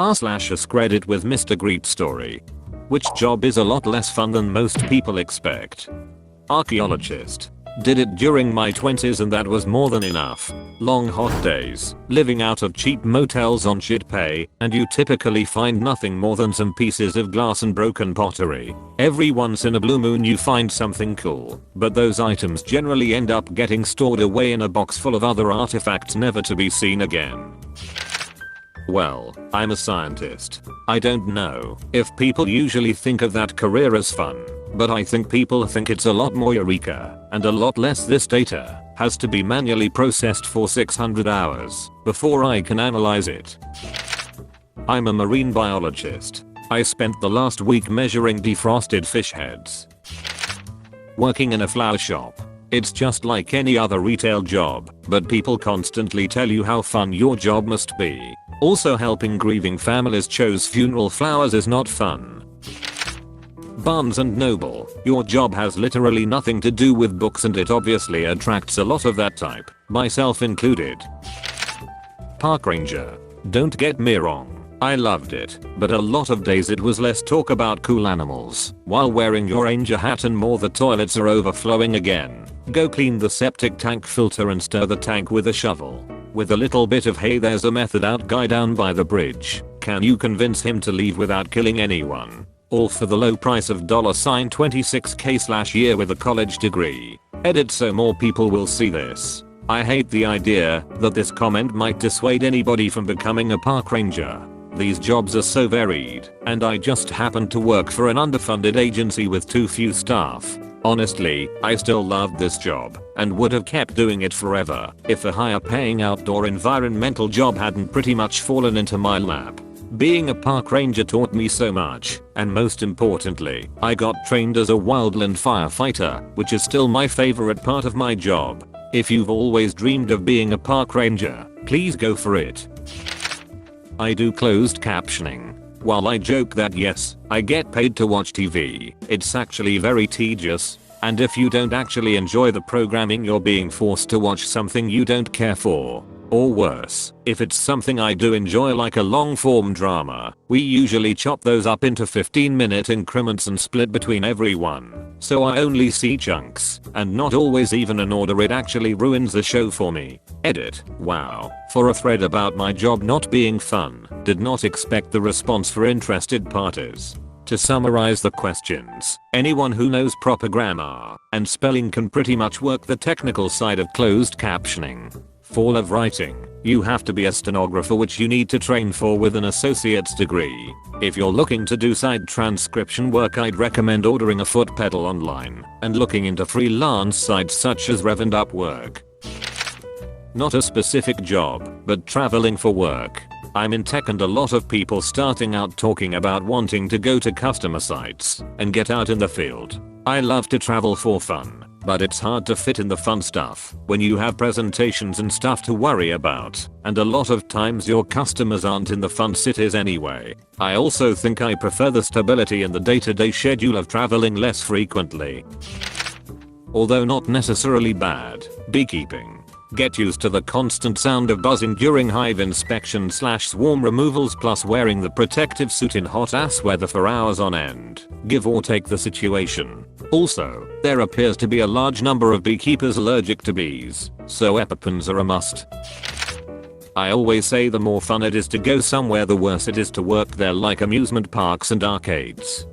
r/AskReddit with Mr. GreatStory. Which job is a lot less fun than most people expect? Archaeologist. Did it during my 20s and that was more than enough. Long hot days, living out of cheap motels on shit pay, and you typically find nothing more than some pieces of glass and broken pottery. Every once in a blue moon you find something cool, but those items generally end up getting stored away in a box full of other artifacts never to be seen again. Well, I'm a scientist. I don't know if people usually think of that career as fun, but I think people think it's a lot more eureka, and a lot less. This data has to be manually processed for 600 hours before I can analyze it. I'm a marine biologist. I spent the last week measuring defrosted fish heads. Working in a flower shop. It's just like any other retail job, but people constantly tell you how fun your job must be. Also, helping grieving families choose funeral flowers is not fun. Barnes and Noble. Your job has literally nothing to do with books and it obviously attracts a lot of that type, myself included. Park ranger. Don't get me wrong. I loved it, but a lot of days it was less talk about cool animals while wearing your ranger hat and more the toilets are overflowing again. Go clean the septic tank filter and stir the tank with a shovel. With a little bit of hey, there's a method out guy down by the bridge. Can you convince him to leave without killing anyone? All for the low price of $26k/year with a college degree. Edit so more people will see this. I hate the idea that this comment might dissuade anybody from becoming a park ranger. These jobs are so varied, and I just happen to work for an underfunded agency with too few staff. Honestly, I still loved this job and would have kept doing it forever if a higher paying outdoor environmental job hadn't pretty much fallen into my lap. Being a park ranger taught me so much, and most importantly, I got trained as a wildland firefighter, which is still my favorite part of my job. If you've always dreamed of being a park ranger, please go for it. I do closed captioning. While I joke that yes, I get paid to watch TV, it's actually very tedious, and if you don't actually enjoy the programming you're being forced to watch something you don't care for. Or worse, if it's something I do enjoy like a long form drama, we usually chop those up into 15-minute increments and split between everyone, so I only see chunks, and not always even in order. It actually ruins the show for me. Edit. Wow. For a thread about my job not being fun, did not expect the response for interested parties. To summarize the questions, anyone who knows proper grammar and spelling can pretty much work the technical side of closed captioning. Fall of writing. You have to be a stenographer, which you need to train for with an associate's degree. If you're looking to do side transcription work, I'd recommend ordering a foot pedal online and looking into freelance sites such as Rev and Upwork. Not a specific job, but traveling for work. I'm in tech and a lot of people starting out talking about wanting to go to customer sites and get out in the field. I love to travel for fun, but it's hard to fit in the fun stuff when you have presentations and stuff to worry about, and a lot of times your customers aren't in the fun cities anyway. I also think I prefer the stability in the day-to-day schedule of traveling less frequently. Although not necessarily bad. Beekeeping. Get used to the constant sound of buzzing during hive inspection/swarm removals, plus wearing the protective suit in hot ass weather for hours on end, give or take the situation. Also, there appears to be a large number of beekeepers allergic to bees, so EpiPens are a must. I always say the more fun it is to go somewhere, the worse it is to work there, like amusement parks and arcades.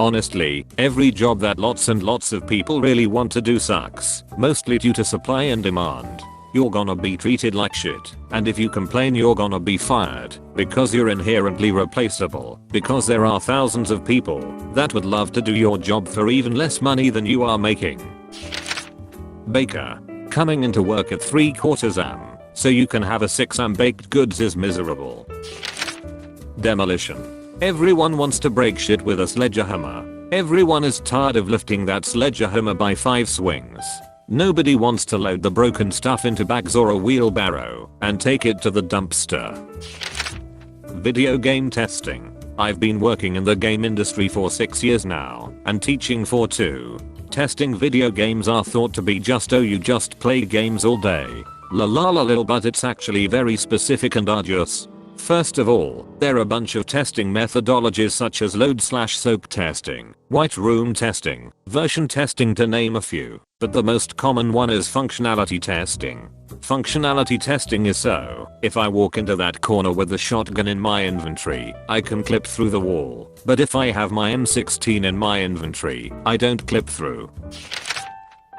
Honestly, every job that lots and lots of people really want to do sucks, mostly due to supply and demand. You're gonna be treated like shit, and if you complain you're gonna be fired, because you're inherently replaceable, because there are thousands of people that would love to do your job for even less money than you are making. Baker. Coming into work at 3/4 am, so you can have a 6 am baked goods is miserable. Demolition. Everyone wants to break shit with a sledgehammer. Everyone is tired of lifting that sledgehammer by 5 swings. Nobody wants to load the broken stuff into bags or a wheelbarrow and take it to the dumpster. Video game testing. I've been working in the game industry for 6 years now and teaching for 2. Testing video games are thought to be just, oh, you just play games all day. La la la lil, but it's actually very specific and arduous. First of all, there are a bunch of testing methodologies such as load/soak testing, white room testing, version testing to name a few, but the most common one is functionality testing. Functionality testing is so, if I walk into that corner with the shotgun in my inventory, I can clip through the wall, but if I have my M16 in my inventory, I don't clip through.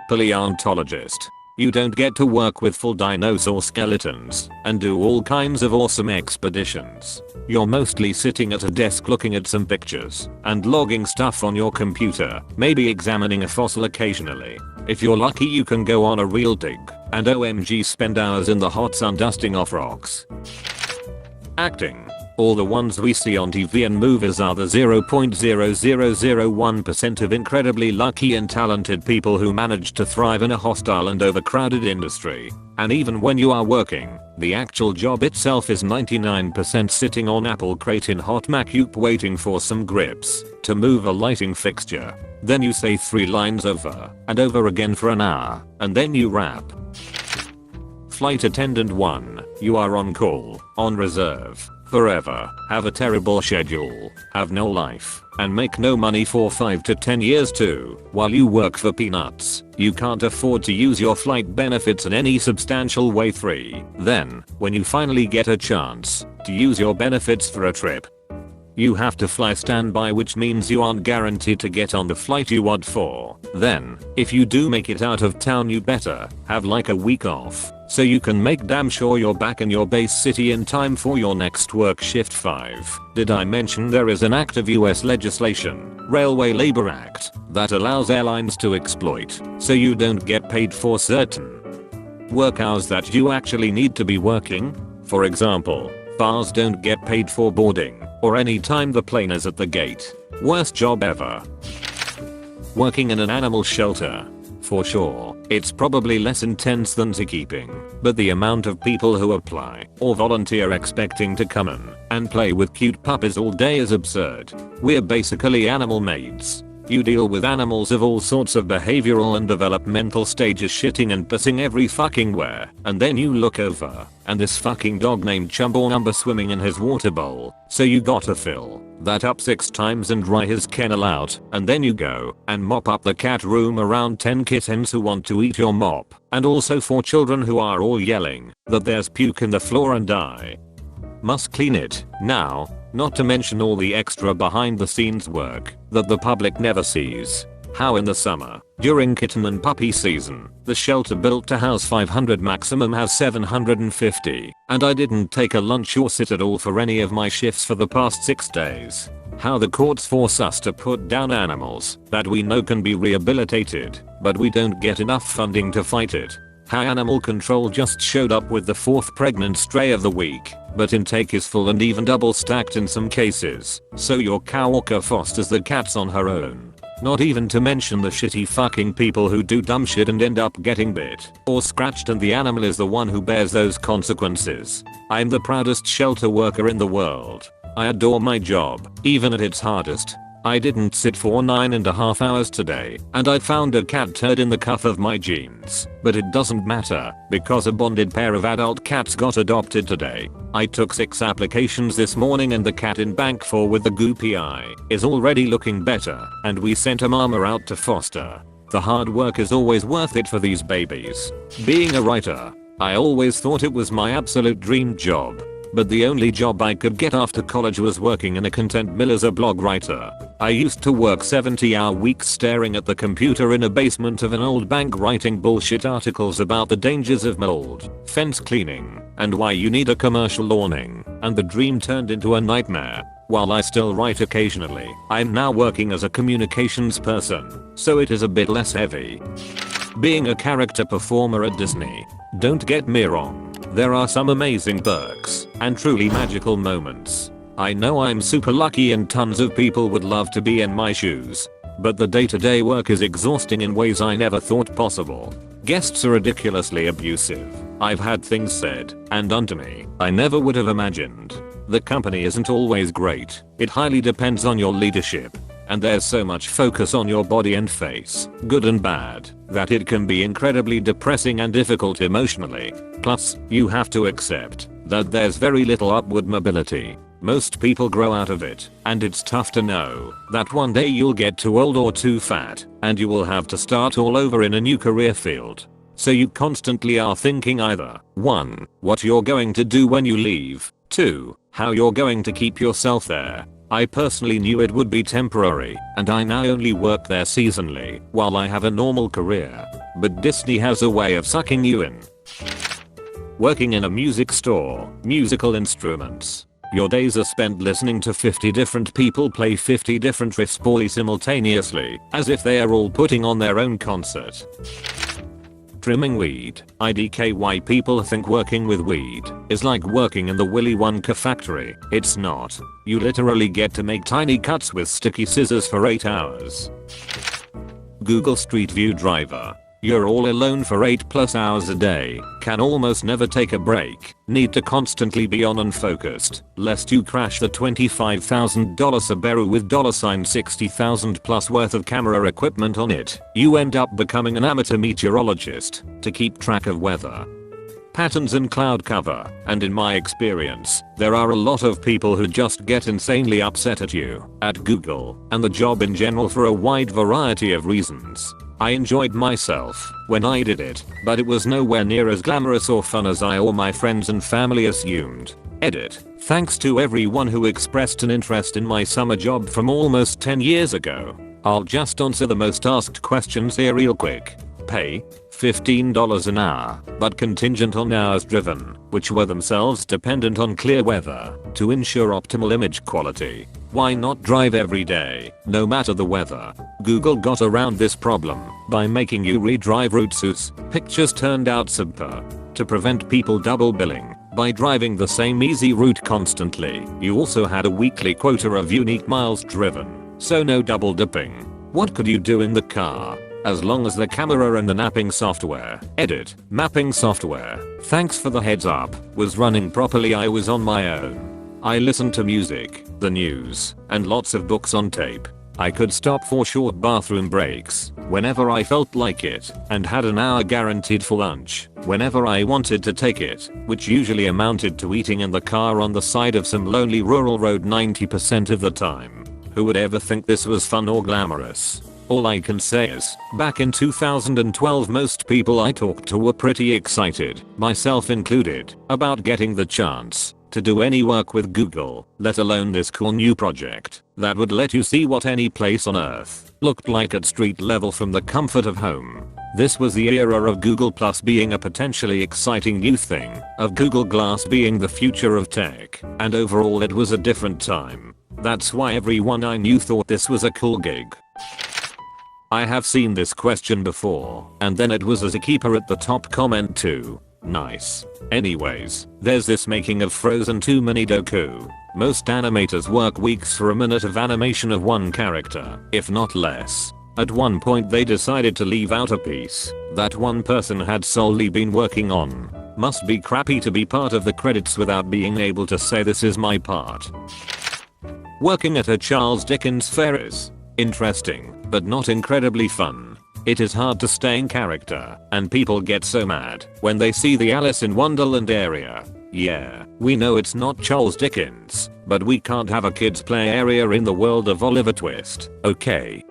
Paleontologist. You don't get to work with full dinosaur skeletons and do all kinds of awesome expeditions. You're mostly sitting at a desk looking at some pictures and logging stuff on your computer, maybe examining a fossil occasionally. If you're lucky you can go on a real dig and OMG spend hours in the hot sun dusting off rocks. Acting. All the ones we see on TV and movies are the 0.0001% of incredibly lucky and talented people who manage to thrive in a hostile and overcrowded industry. And even when you are working, the actual job itself is 99% sitting on apple crate in hot Macup waiting for some grips to move a lighting fixture. Then you say 3 lines over and over again for an hour, and then you rap. Flight attendant 1. You are on call, on reserve, forever, have a terrible schedule, have no life, and make no money for 5 to 10 years too, while you work for peanuts. You can't afford to use your flight benefits in any substantial way. 3. Then, when you finally get a chance to use your benefits for a trip, you have to fly standby, which means you aren't guaranteed to get on the flight you want for. Then, if you do make it out of town, you better have like a week off, so you can make damn sure you're back in your base city in time for your next work shift. 5. Did I mention there is an active US legislation, Railway Labor Act, that allows airlines to exploit, so you don't get paid for certain work hours that you actually need to be working? For example, FARs don't get paid for boarding or any time the plane is at the gate. Worst job ever. Working in an animal shelter. For sure, it's probably less intense than zookeeping, but the amount of people who apply or volunteer expecting to come in and play with cute puppies all day is absurd. We're basically animal maids. You deal with animals of all sorts of behavioral and developmental stages shitting and pissing every fucking where, and then you look over, and this fucking dog named Chumbawamba swimming in his water bowl, so you gotta fill that up 6 times and dry his kennel out, and then you go and mop up the cat room around 10 kittens who want to eat your mop, and also 4 children who are all yelling that there's puke in the floor and I must clean it now. Not to mention all the extra behind the scenes work that the public never sees. How in the summer, during kitten and puppy season, the shelter built to house 500 maximum has 750, and I didn't take a lunch or sit at all for any of my shifts for the past 6 days. How the courts force us to put down animals that we know can be rehabilitated, but we don't get enough funding to fight it. How animal control just showed up with the 4th pregnant stray of the week, but intake is full and even double stacked in some cases, so your coworker fosters the cats on her own. Not even to mention the shitty fucking people who do dumb shit and end up getting bit or scratched, and the animal is the one who bears those consequences. I'm the proudest shelter worker in the world. I adore my job, even at its hardest. I didn't sit for 9.5 hours today, and I found a cat turd in the cuff of my jeans, but it doesn't matter, because a bonded pair of adult cats got adopted today. I took 6 applications this morning, and the cat in bank 4 with the goopy eye is already looking better, and we sent a mama out to foster. The hard work is always worth it for these babies. Being a writer, I always thought it was my absolute dream job. But the only job I could get after college was working in a content mill as a blog writer. I used to work 70-hour weeks staring at the computer in a basement of an old bank writing bullshit articles about the dangers of mold, fence cleaning, and why you need a commercial awning, and the dream turned into a nightmare. While I still write occasionally, I'm now working as a communications person, so it is a bit less heavy. Being a character performer at Disney. Don't get me wrong. There are some amazing perks and truly magical moments. I know I'm super lucky and tons of people would love to be in my shoes. But the day-to-day work is exhausting in ways I never thought possible. Guests are ridiculously abusive. I've had things said and done to me I never would have imagined. The company isn't always great. It highly depends on your leadership. And there's so much focus on your body and face, good and bad, that it can be incredibly depressing and difficult emotionally. Plus, you have to accept that there's very little upward mobility. Most people grow out of it, and it's tough to know that one day you'll get too old or too fat, and you will have to start all over in a new career field. So you constantly are thinking either 1. What you're going to do when you leave, 2. How you're going to keep yourself there. I personally knew it would be temporary, and I now only work there seasonally while I have a normal career. But Disney has a way of sucking you in. Working in a music store, musical instruments. Your days are spent listening to 50 different people play 50 different riffs poorly simultaneously, as if they are all putting on their own concert. Trimming weed. IDKY people think working with weed is like working in the Willy Wonka factory. It's not. You literally get to make tiny cuts with sticky scissors for 8 hours. Google Street View driver. You're all alone for 8+ hours a day, can almost never take a break, need to constantly be on and focused, lest you crash the $25,000 Subaru with $60,000+ worth of camera equipment on it. You end up becoming an amateur meteorologist to keep track of weather patterns in cloud cover, and in my experience, there are a lot of people who just get insanely upset at you, at Google, and the job in general for a wide variety of reasons. I enjoyed myself when I did it, but it was nowhere near as glamorous or fun as I or my friends and family assumed. Edit. Thanks to everyone who expressed an interest in my summer job from almost 10 years ago. I'll just answer the most asked questions here real quick. Pay? $15 an hour, but contingent on hours driven, which were themselves dependent on clear weather, to ensure optimal image quality. Why not drive every day, no matter the weather? Google got around this problem by making you redrive routes whose pictures turned out subpar. To prevent people double billing by driving the same easy route constantly, you also had a weekly quota of unique miles driven, so no double dipping. What could you do in the car? As long as the camera and the mapping software, edit, mapping software, thanks for the heads up, was running properly, I was on my own. I listened to music, the news, and lots of books on tape. I could stop for short bathroom breaks whenever I felt like it, and had an hour guaranteed for lunch whenever I wanted to take it, which usually amounted to eating in the car on the side of some lonely rural road 90% of the time. Who would ever think this was fun or glamorous? All I can say is, back in 2012 most people I talked to were pretty excited, myself included, about getting the chance to do any work with Google, let alone this cool new project that would let you see what any place on earth looked like at street level from the comfort of home. This was the era of Google Plus being a potentially exciting new thing, of Google Glass being the future of tech, and overall it was a different time. That's why everyone I knew thought this was a cool gig. I have seen this question before, and then it was as a keeper at the top comment too. Nice. Anyways, there's this making of Frozen 2 mini doku. Most animators work weeks for a minute of animation of one character, if not less. At one point they decided to leave out a piece that one person had solely been working on. Must be crappy to be part of the credits without being able to say this is my part. Working at a Charles Dickens fair is interesting, but not incredibly fun. It is hard to stay in character, and people get so mad when they see the Alice in Wonderland area. Yeah, we know it's not Charles Dickens, but we can't have a kids play area in the world of Oliver Twist, okay?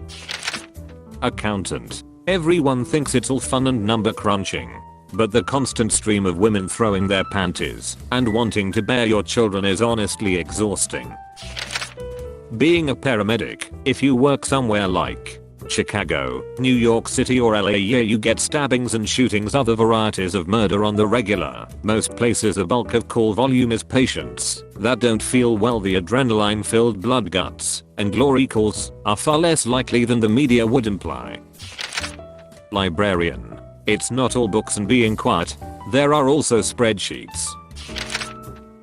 Accountant. Everyone thinks it's all fun and number crunching, but the constant stream of women throwing their panties and wanting to bear your children is honestly exhausting. Being a paramedic, if you work somewhere like Chicago, New York City or LA, yeah, you get stabbings and shootings, other varieties of murder on the regular. Most places a bulk of call volume is patients that don't feel well. The adrenaline filled blood guts and glory calls are far less likely than the media would imply. Librarian. It's not all books and being quiet, there are also spreadsheets.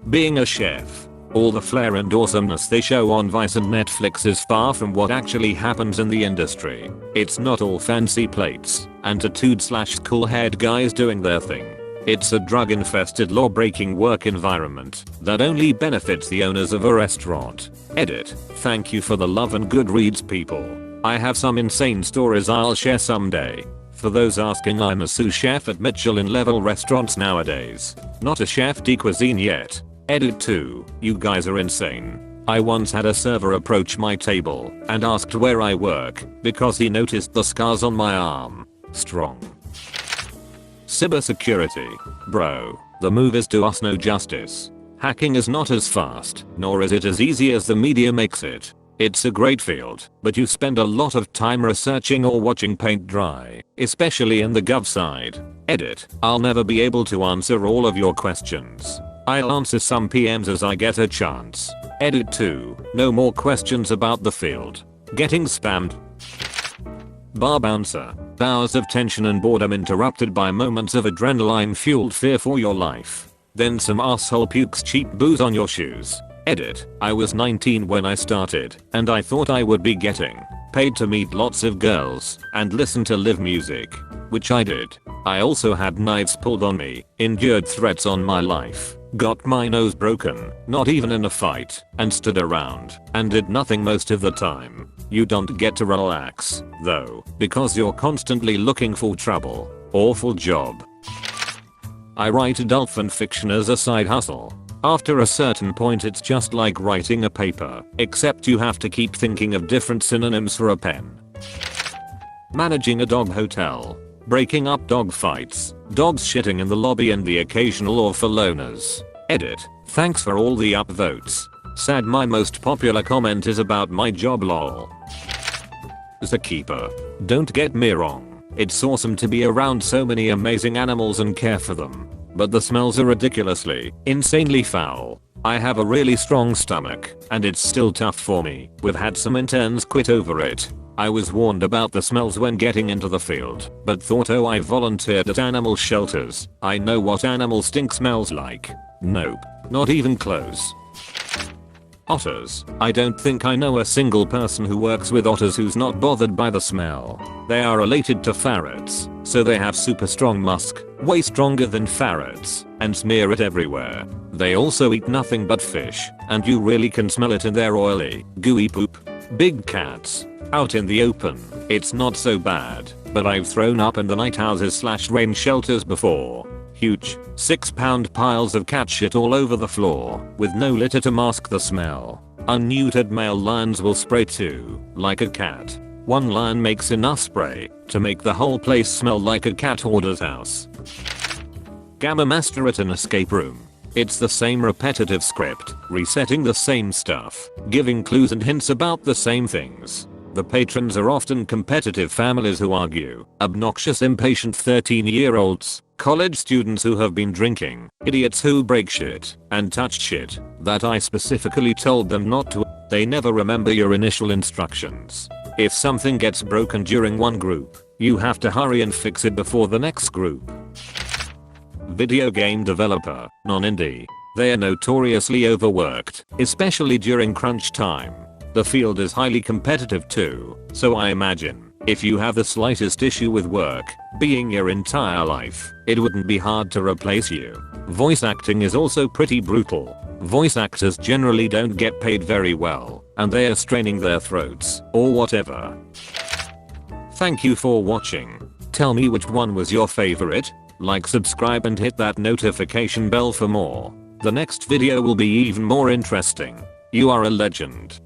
Being a chef. All the flair and awesomeness they show on Vice and Netflix is far from what actually happens in the industry. It's not all fancy plates and tattooed / cool haired guys doing their thing. It's a drug infested law breaking work environment that only benefits the owners of a restaurant. Edit. Thank you for the love and good reads, people. I have some insane stories I'll share someday. For those asking, I'm a sous chef at Michelin level restaurants nowadays. Not a chef de cuisine yet. Edit 2. You guys are insane. I once had a server approach my table and asked where I work because he noticed the scars on my arm. Strong. Cybersecurity. Bro, the movies do us no justice. Hacking is not as fast, nor is it as easy as the media makes it. It's a great field, but you spend a lot of time researching or watching paint dry, especially in the gov side. Edit. I'll never be able to answer all of your questions. I'll answer some PMs as I get a chance. Edit 2. No more questions about the field. Getting spammed. Bar bouncer. Hours of tension and boredom interrupted by moments of adrenaline fueled fear for your life. Then some asshole pukes cheap booze on your shoes. Edit. I was 19 when I started, and I thought I would be getting paid to meet lots of girls and listen to live music, which I did. I also had knives pulled on me, endured threats on my life, got my nose broken, not even in a fight, and stood around and did nothing most of the time. You don't get to relax, though, because you're constantly looking for trouble. Awful job. I write adult fan fiction as a side hustle. After a certain point it's just like writing a paper, except you have to keep thinking of different synonyms for a pen. Managing a dog hotel. Breaking up dog fights, dogs shitting in the lobby and the occasional awful loners. Edit. Thanks for all the upvotes. Sad my most popular comment is about my job lol. Zookeeper. Don't get me wrong, it's awesome to be around so many amazing animals and care for them. But the smells are ridiculously, insanely foul. I have a really strong stomach, and it's still tough for me. We've had some interns quit over it. I was warned about the smells when getting into the field, but thought I volunteered at animal shelters. I know what animal stink smells like. Nope, not even close. Otters. I don't think I know a single person who works with otters who's not bothered by the smell. They are related to ferrets, so they have super strong musk, way stronger than ferrets, and smear it everywhere. They also eat nothing but fish, and you really can smell it in their oily, gooey poop. Big cats. Out in the open, it's not so bad, but I've thrown up in the night houses / rain shelters before. Huge, 6-pound piles of cat shit all over the floor, with no litter to mask the smell. Unneutered male lions will spray too, like a cat. One lion makes enough spray to make the whole place smell like a cat hoarder's house. Gamma Master at an escape room. It's the same repetitive script, resetting the same stuff, giving clues and hints about the same things. The patrons are often competitive families who argue, obnoxious impatient 13-year-olds, college students who have been drinking, idiots who break shit and touch shit that I specifically told them not to. They never remember your initial instructions. If something gets broken during one group, you have to hurry and fix it before the next group. Video game developer, non-indie. They are notoriously overworked, especially during crunch time. The field is highly competitive too, so I imagine, if you have the slightest issue with work, being your entire life, it wouldn't be hard to replace you. Voice acting is also pretty brutal. Voice actors generally don't get paid very well, and they are straining their throats, or whatever. Thank you for watching. Tell me which one was your favorite. Like, subscribe and hit that notification bell for more. The next video will be even more interesting. You are a legend.